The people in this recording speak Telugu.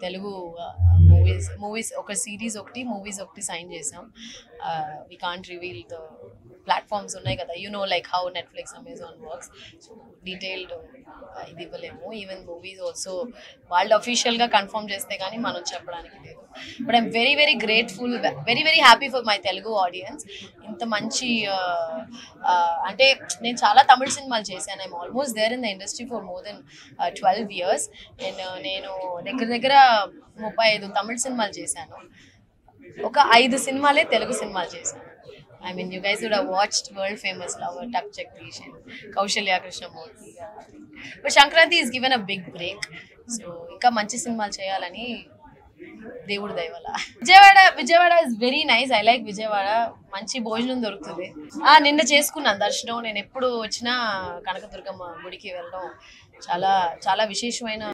తెలుగు మూవీస్ ఒక సిరీస్ ఒకటి మూవీస్ ఒకటి సైన్ చేసాం. We can't reveal the platforms ఉన్నాయి కదా, you know like how Netflix Amazon works. So detailed ఇది ఇవ్వలేము. ఈవెన్ మూవీస్ ఆల్సో వాళ్ళు అఫీషియల్గా కన్ఫర్మ్ చేస్తే కానీ మనం చెప్పడానికి లేదు. But I'm very very grateful, very very happy for my Telugu audience. ఇంత మంచి అంటే నేను చాలా తమిళ సినిమాలు చేశాను. I'm almost there in the industry for more than 12 years. And నేను దగ్గర దగ్గర 35 తమిళ సినిమాలు చేశాను. ఒక 5 సినిమాలే తెలుగు సినిమాలు చేశాను. I mean, you guys would have watched world famous Lover, Tuck Jagdish and Kaushalya Krishnamurthy. But Sankranti is given a big break. So, ఇంకా మంచి సినిమాలు చేయాలని దేవుడు దయ వల్ల. Vijayawada is very nice. I like Vijayawada. మంచి భోజనం దొరుకుతుంది. నిన్న చేసుకున్నాను దర్శనం. నేను ఎప్పుడు వచ్చినా కనకదుర్గమ్మ గుడికి వెళ్ళడం చాలా చాలా విశేషమైన